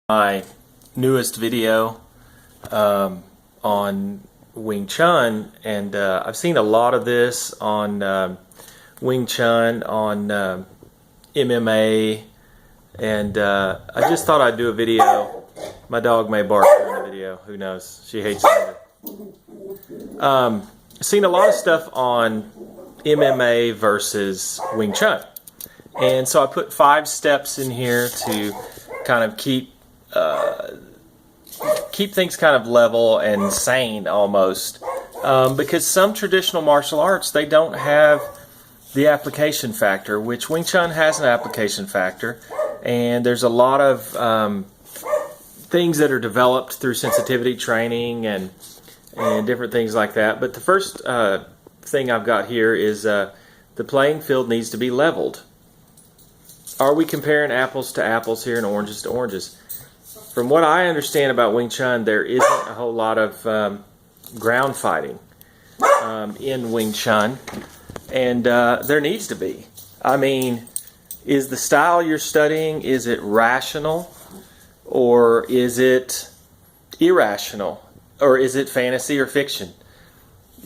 My newest video on Wing Chun, and I've seen a lot of this on Wing Chun, on MMA, and I just thought I'd do a video. My dog may bark during the video, who knows, she hates it. I've seen a lot of stuff on MMA versus Wing Chun, and so I put 5 steps in here to kind of keep things kind of level and sane almost, because some traditional martial arts, they don't have the application factor, which Wing Chun has an application factor, and there's a lot of things that are developed through sensitivity training and different things like that. But the first thing I've got here is the playing field needs to be leveled. Are we comparing apples to apples here and oranges to oranges? From what I understand about Wing Chun, there isn't a whole lot of ground fighting in Wing Chun, and there needs to be. I mean, is the style you're studying, is it rational, or is it irrational, or is it fantasy or fiction?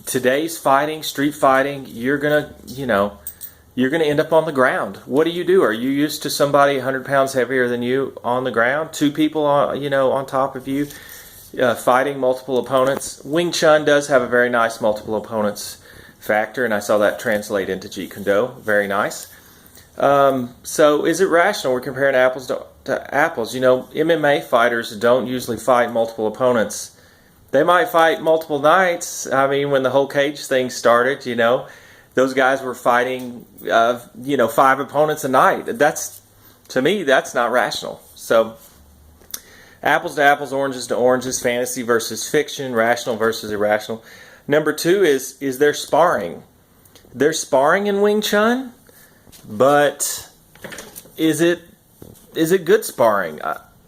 Today's fighting, street fighting, you're gonna end up on the ground. What do? Are you used to somebody 100 pounds heavier than you on the ground? 2 people on top of you, fighting multiple opponents. Wing Chun does have a very nice multiple opponents factor, and I saw that translate into Jeet Kune Do. Very nice. So is it rational? We're comparing apples to apples. MMA fighters don't usually fight multiple opponents. They might fight multiple nights. I mean, when the whole cage thing started, those guys were fighting, 5 opponents a night. To me, that's not rational. So, apples to apples, oranges to oranges, fantasy versus fiction, rational versus irrational. Number 2 is there sparring. There's sparring in Wing Chun, but is it good sparring?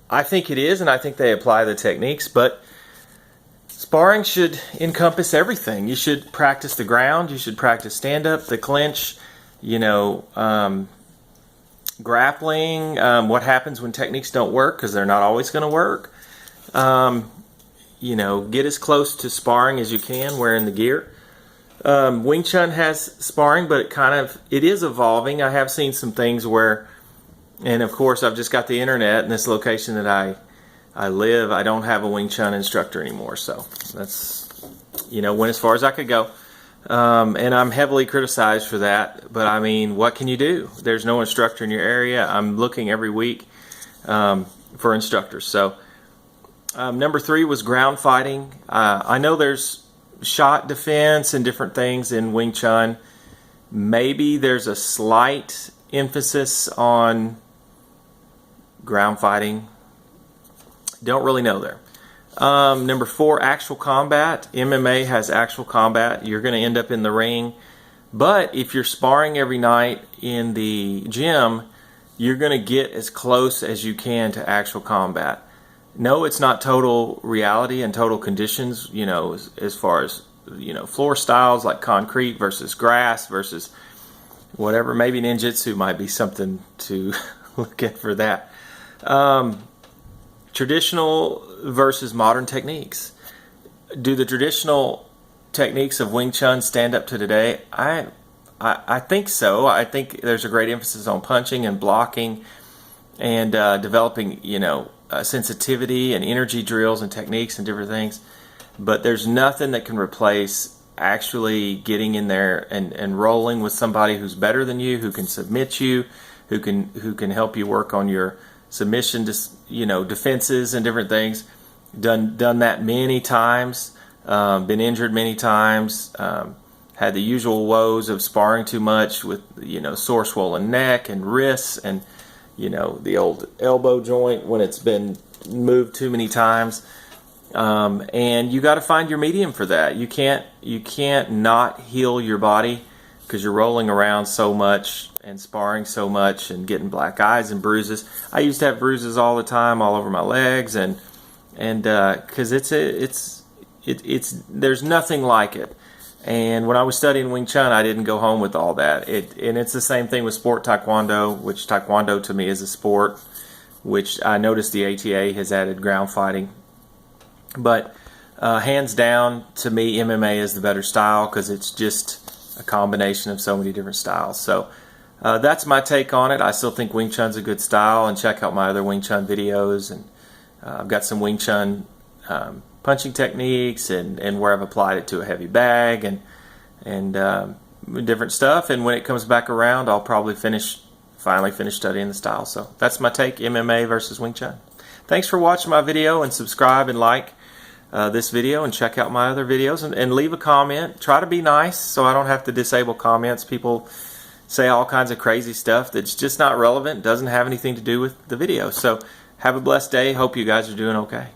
I think it is, and I think they apply the techniques, but sparring should encompass everything. You should practice the ground. You should practice stand-up, the clinch, grappling, what happens when techniques don't work, because they're not always going to work. Get as close to sparring as you can wearing the gear. Wing Chun has sparring, but it is evolving. I have seen some things where, and of course I've just got the internet in this location that I live. I don't have a Wing Chun instructor anymore, so that's, went as far as I could go. And I'm heavily criticized for that, but I mean, what can you do? There's no instructor in your area. I'm looking every week for instructors. So number 3 was ground fighting. I know there's shot defense and different things in Wing Chun. Maybe there's a slight emphasis on ground fighting. Don't really know there. Number 4, actual combat. MMA has actual combat. You're going to end up in the ring. But if you're sparring every night in the gym, you're going to get as close as you can to actual combat. No, it's not total reality and total conditions, as far as, floor styles like concrete versus grass versus whatever. Maybe ninjutsu might be something to look at for that. Traditional versus modern techniques. Do the traditional techniques of Wing Chun stand up to today? I think so. I think there's a great emphasis on punching and blocking and developing, sensitivity and energy drills and techniques and different things. But there's nothing that can replace actually getting in there and rolling with somebody who's better than you, who can submit you, who can help you work on your submission, defenses and different things. Done that many times. Been injured many times. Had the usual woes of sparring too much with sore swollen neck and wrists and the old elbow joint when it's been moved too many times. And you got to find your medium for that. You can't not heal your body because you're rolling around so much and sparring so much and getting black eyes and bruises. I used to have bruises all the time, all over my legs, and because there's nothing like it. And when I was studying Wing Chun, I didn't go home with all that. And it's the same thing with sport taekwondo, which taekwondo to me is a sport. which I noticed the ATA has added ground fighting. But hands down, to me, MMA is the better style because it's just a combination of so many different styles. So that's my take on it. I still think Wing Chun's a good style, and check out my other Wing Chun videos. And I've got some Wing Chun punching techniques and where I've applied it to a heavy bag and different stuff. And when it comes back around, I'll probably finally finish studying the style. So that's my take, MMA versus Wing Chun. Thanks for watching my video, and subscribe and like this video, and check out my other videos, and leave a comment. Try to be nice so I don't have to disable comments. People say all kinds of crazy stuff that's just not relevant, doesn't have anything to do with the video. So have a blessed day. Hope you guys are doing okay.